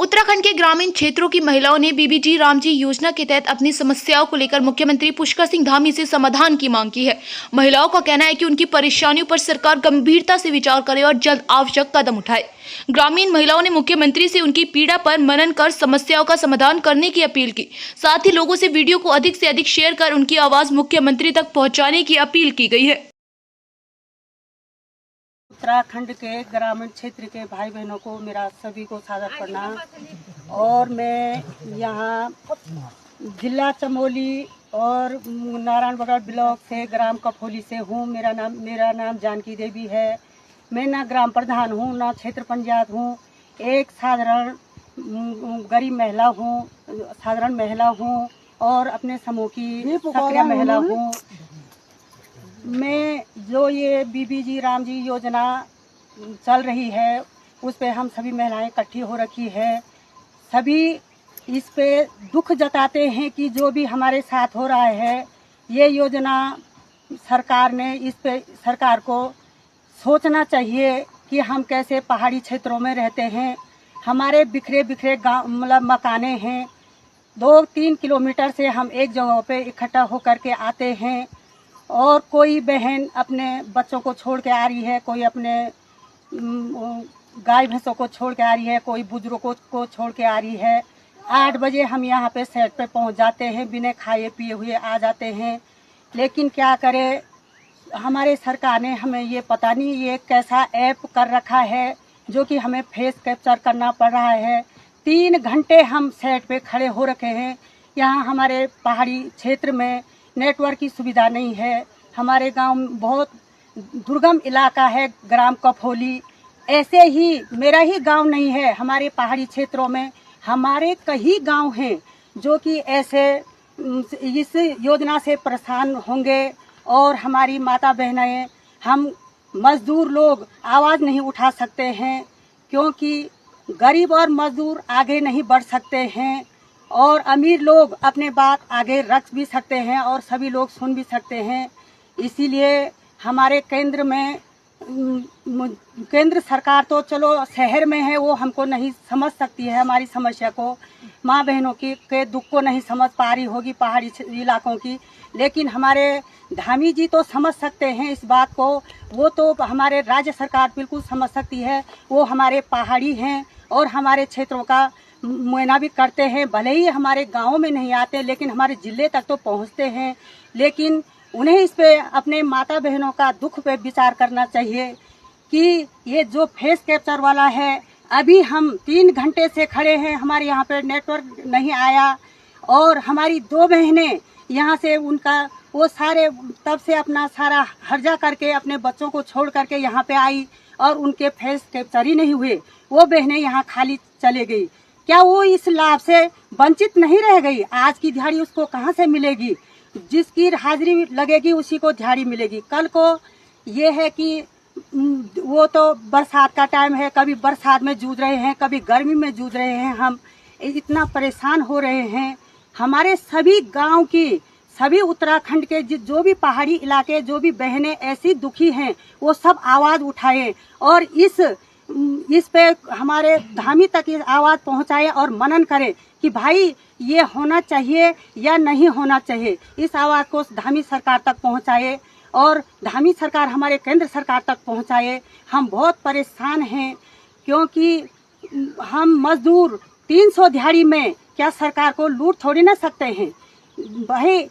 उत्तराखंड के ग्रामीण क्षेत्रों की महिलाओं ने बीबीजी रामजी योजना के तहत अपनी समस्याओं को लेकर मुख्यमंत्री पुष्कर सिंह धामी से समाधान की मांग की है। महिलाओं का कहना है कि उनकी परेशानियों पर सरकार गंभीरता से विचार करे और जल्द आवश्यक कदम उठाए। ग्रामीण महिलाओं ने मुख्यमंत्री से उनकी पीड़ा पर मनन कर समस्याओं का समाधान करने की अपील की। साथ ही लोगों से वीडियो को अधिक से अधिक शेयर कर उनकी आवाज मुख्यमंत्री तक पहुँचाने की अपील की गई है। उत्तराखंड के ग्रामीण क्षेत्र के भाई बहनों को मेरा सभी को सादर प्रणाम। और मैं यहाँ जिला चमोली और नारायणगढ़ ब्लॉक से ग्राम कफोली से हूँ। मेरा नाम जानकी देवी है। मैं ना ग्राम प्रधान हूँ ना क्षेत्र पंचायत हूँ। एक साधारण गरीब महिला हूँ, साधारण महिला हूँ और अपने समूह की सक्रिय महिला हूँ। मैं जो ये बीबीजी रामजी योजना चल रही है उस पे हम सभी महिलाएं इकट्ठी हो रखी है। सभी इस पे दुख जताते हैं कि जो भी हमारे साथ हो रहा है, ये योजना सरकार ने इस पे सरकार को सोचना चाहिए कि हम कैसे पहाड़ी क्षेत्रों में रहते हैं। हमारे बिखरे बिखरे गाँव मतलब मकाने हैं। 2-3 किलोमीटर से हम एक जगह पे इकट्ठा होकर के आते हैं और कोई बहन अपने बच्चों को छोड़ के आ रही है, कोई अपने गाय भैंसों को छोड़ के आ रही है, कोई बुजुर्गों को छोड़ के आ रही है। 8 बजे हम यहाँ पे सेट पे पहुँच जाते हैं, बिना खाए पिए हुए आ जाते हैं। लेकिन क्या करें, हमारे सरकार ने हमें ये पता नहीं ये कैसा ऐप कर रखा है जो कि हमें फेस कैप्चर करना पड़ रहा है। 3 घंटे हम सेट पे खड़े हो रखे हैं। यहाँ हमारे पहाड़ी क्षेत्र में नेटवर्क की सुविधा नहीं है। हमारे गांव में बहुत दुर्गम इलाका है, ग्राम कफोली। ऐसे ही मेरा ही गांव नहीं है, हमारे पहाड़ी क्षेत्रों में हमारे कई गांव हैं जो कि ऐसे इस योजना से परेशान होंगे। और हमारी माता बहनें, हम मजदूर लोग आवाज़ नहीं उठा सकते हैं क्योंकि गरीब और मजदूर आगे नहीं बढ़ सकते हैं और अमीर लोग अपने बात आगे रख भी सकते हैं और सभी लोग सुन भी सकते हैं। इसीलिए हमारे केंद्र में केंद्र सरकार तो चलो शहर में है, वो हमको नहीं समझ सकती है हमारी समस्या को, माँ बहनों के दुख को नहीं समझ पा रही होगी पहाड़ी इलाकों की। लेकिन हमारे धामी जी तो समझ सकते हैं इस बात को। वो तो हमारे राज्य सरकार बिल्कुल समझ सकती है। वो हमारे पहाड़ी हैं और हमारे क्षेत्रों का मुआयना भी करते हैं। भले ही हमारे गाँव में नहीं आते लेकिन हमारे जिले तक तो पहुँचते हैं। लेकिन उन्हें इस पे अपने माता बहनों का दुख पे विचार करना चाहिए कि ये जो फेस कैप्चर वाला है, अभी हम 3 घंटे से खड़े हैं, हमारे यहाँ पे नेटवर्क नहीं आया और हमारी 2 बहनें यहाँ से उनका वो सारे तब से अपना सारा हर्जा करके अपने बच्चों को छोड़ करके यहाँ पे आई और उनके फेस कैप्चर ही नहीं हुए। वो बहनें यहाँ खाली चले गई। क्या वो इस लाभ से वंचित नहीं रह गई? आज की दिहाड़ी उसको कहाँ से मिलेगी? जिसकी हाजिरी लगेगी उसी को दिहाड़ी मिलेगी। कल को ये है कि वो तो बरसात का टाइम है, कभी बरसात में जूझ रहे हैं, कभी गर्मी में जूझ रहे हैं। हम इतना परेशान हो रहे हैं। हमारे सभी गांव की, सभी उत्तराखंड के जो भी पहाड़ी इलाके, जो भी बहनें ऐसी दुखी हैं, वो सब आवाज उठाए और इस पे हमारे धामी तक ये आवाज पहुंचाए और मनन करे कि भाई ये होना चाहिए या नहीं होना चाहिए। इस आवाज को धामी सरकार तक पहुंचाए और धामी सरकार हमारे केंद्र सरकार तक पहुंचाए। हम बहुत परेशान हैं क्योंकि हम मजदूर 300 दिहाड़ी में क्या सरकार को लूट थोड़ी ना सकते हैं। भाई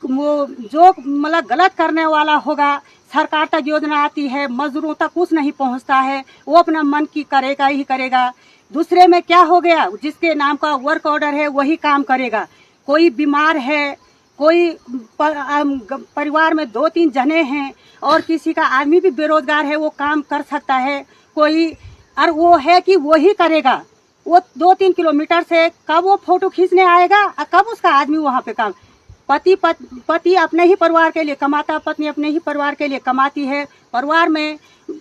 वो जो मतलब गलत करने वाला होगा, सरकार तक योजना आती है, मजदूरों तक कुछ नहीं पहुंचता है, वो अपना मन की करेगा ही करेगा। दूसरे में क्या हो गया, जिसके नाम का वर्क ऑर्डर है वही काम करेगा। कोई बीमार है, कोई परिवार में 2-3 जने हैं और किसी का आदमी भी बेरोजगार है, वो काम कर सकता है कोई, और वो है कि वो ही करेगा। वो 2-3 किलोमीटर से कब वो फोटो खींचने आएगा और कब उसका आदमी वहाँ पे काम। पति अपने ही परिवार के लिए कमाता, पत्नी अपने ही परिवार के लिए कमाती है। परिवार में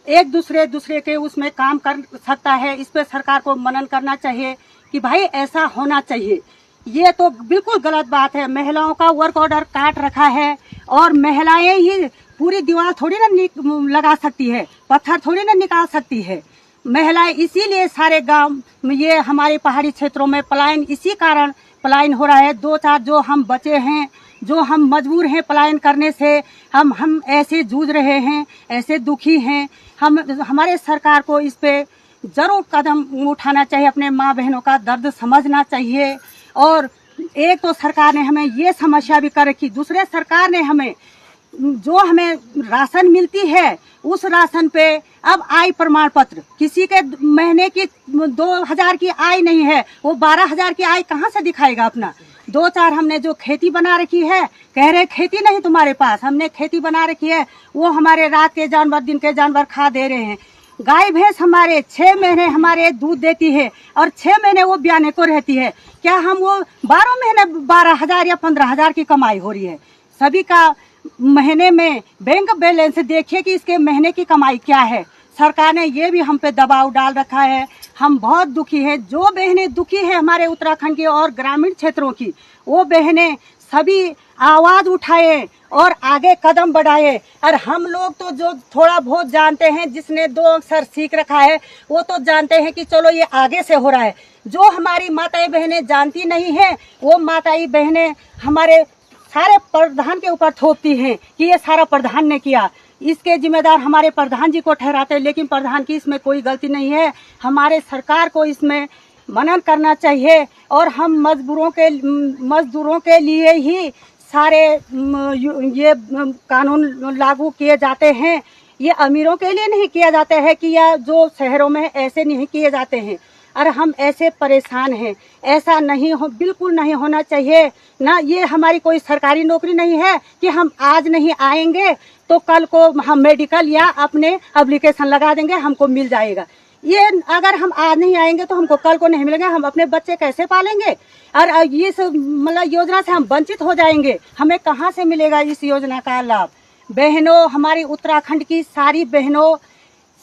एक दूसरे के उसमें काम कर सकता है। इस पे सरकार को मनन करना चाहिए कि भाई ऐसा होना चाहिए। ये तो बिल्कुल गलत बात है। महिलाओं का वर्क ऑर्डर काट रखा है और महिलाएं ही पूरी दीवार थोड़ी ना लगा सकती है, पत्थर थोड़ी ना निकाल सकती है। महिलाएं इसीलिए सारे गांव में ये हमारे पहाड़ी क्षेत्रों में पलायन इसी कारण पलायन हो रहा है। 2-4 जो हम बचे हैं, जो हम मजबूर हैं पलायन करने से, हम ऐसे जूझ रहे हैं, ऐसे दुखी हैं। हमारे सरकार को इस पे जरूर कदम उठाना चाहिए, अपने माँ बहनों का दर्द समझना चाहिए। और एक तो सरकार ने हमें ये समस्या भी कर रखी, दूसरे सरकार ने हमें राशन मिलती है उस राशन पे अब आय प्रमाण पत्र, किसी के महीने की 2000 की आय नहीं है, वो 12,000 की आय कहाँ से दिखाएगा अपना। 2-4 हमने जो खेती बना रखी है, कह रहे खेती नहीं तुम्हारे पास, हमने खेती बना रखी है, वो हमारे रात के जानवर दिन के जानवर खा दे रहे हैं। गाय भैंस हमारे 6 महीने हमारे दूध देती है और 6 महीने वो ब्याने को रहती है। क्या हम वो 12 महीने 12,000 या 15,000 की कमाई हो रही है? सभी का महीने में बैंक बैलेंस देखिए कि इसके महीने की कमाई क्या है। सरकार ने ये भी हम पे दबाव डाल रखा है, हम बहुत दुखी हैं। जो बहनें दुखी हैं हमारे उत्तराखंड की और ग्रामीण क्षेत्रों की, वो बहनें सभी आवाज उठाए और आगे कदम बढ़ाए। और हम लोग तो जो थोड़ा बहुत जानते हैं, जिसने 2 अक्षर सीख रखा है, वो तो जानते हैं कि चलो ये आगे से हो रहा है। जो हमारी माताएं बहनें जानती नहीं है, वो माताएं बहनें हमारे सारे प्रधान के ऊपर थोपती हैं कि ये सारा प्रधान ने किया। इसके जिम्मेदार हमारे प्रधान जी को ठहराते हैं, लेकिन प्रधान की इसमें कोई गलती नहीं है। हमारे सरकार को इसमें मनन करना चाहिए और हम मजदूरों के लिए ही सारे ये कानून लागू किए जाते हैं। ये अमीरों के लिए नहीं किया जाता है कि या जो शहरों में ऐसे नहीं किए जाते हैं। और हम ऐसे परेशान हैं, ऐसा नहीं हो, बिल्कुल नहीं होना चाहिए ना। ये हमारी कोई सरकारी नौकरी नहीं है कि हम आज नहीं आएंगे तो कल को हम मेडिकल या अपने एप्लीकेशन लगा देंगे हमको मिल जाएगा। ये अगर हम आज नहीं आएंगे तो हमको कल को नहीं मिलेंगे, हम अपने बच्चे कैसे पालेंगे? और इस योजना से हम वंचित हो जाएंगे, हमें कहाँ से मिलेगा इस योजना का लाभ? बहनों, हमारी उत्तराखंड की सारी बहनों,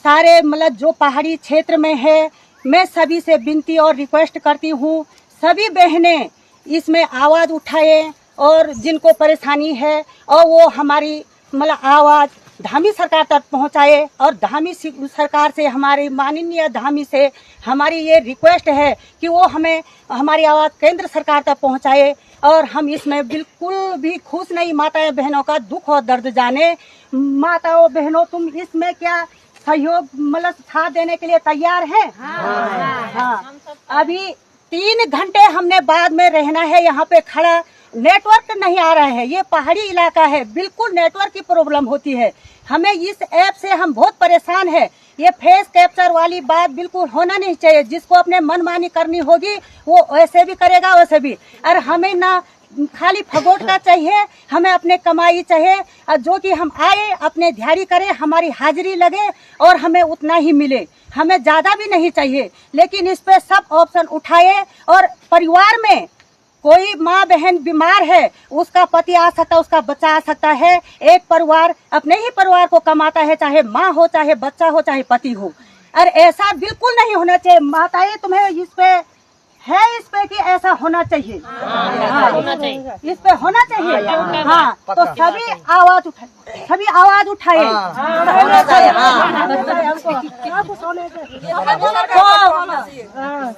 सारे जो पहाड़ी क्षेत्र में है, मैं सभी से विनती और रिक्वेस्ट करती हूँ, सभी बहनें इसमें आवाज उठाए और जिनको परेशानी है और वो हमारी आवाज धामी सरकार तक पहुँचाए। और धामी सरकार से, हमारी माननीय धामी से हमारी ये रिक्वेस्ट है कि वो हमें हमारी आवाज केंद्र सरकार तक पहुँचाए। और हम इसमें बिल्कुल भी खुश नहीं, माताएं बहनों का दुख और दर्द जाने। माताओं बहनों, तुम इसमें क्या सहयोग साथ देने के लिए तैयार है? हाँ। अभी 3 घंटे हमने बाद में रहना है यहाँ पे खड़ा, नेटवर्क नहीं आ रहा है। ये पहाड़ी इलाका है, बिल्कुल नेटवर्क की प्रॉब्लम होती है। हमें इस ऐप से हम बहुत परेशान है। ये फेस कैप्चर वाली बात बिल्कुल होना नहीं चाहिए। जिसको अपने मनमानी करनी होगी वो ऐसे भी करेगा, वैसे भी। और हमें ना खाली फगोट का चाहिए, हमें अपने कमाई चाहिए। जो कि हम आए, अपने दिहाड़ी करें, हमारी हाजिरी लगे और हमें उतना ही मिले, हमें ज्यादा भी नहीं चाहिए। लेकिन इस पे सब ऑप्शन उठाए। और परिवार में कोई माँ बहन बीमार है, उसका पति आ सकता है, उसका बच्चा आ सकता है। एक परिवार अपने ही परिवार को कमाता है, चाहे माँ हो, चाहे बच्चा हो, चाहे पति हो। और ऐसा बिल्कुल नहीं होना चाहिए। माताएं, तुम्हें इस पे कि ऐसा होना चाहिए। इस पे होना चाहिए। हाँ, तो सभी आवाज उठाए,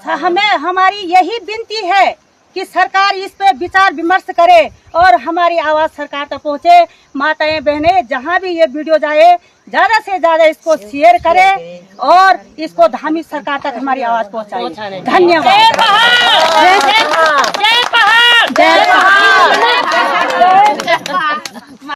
तो हमें हमारी यही विनती है कि सरकार इस पे विचार विमर्श करे और हमारी आवाज सरकार तक पहुँचे। माताएं बहनें, जहाँ भी ये वीडियो जाए, ज्यादा से ज्यादा इसको शेयर करें और इसको धामी सरकार तक हमारी आवाज पहुँचाए। धन्यवाद।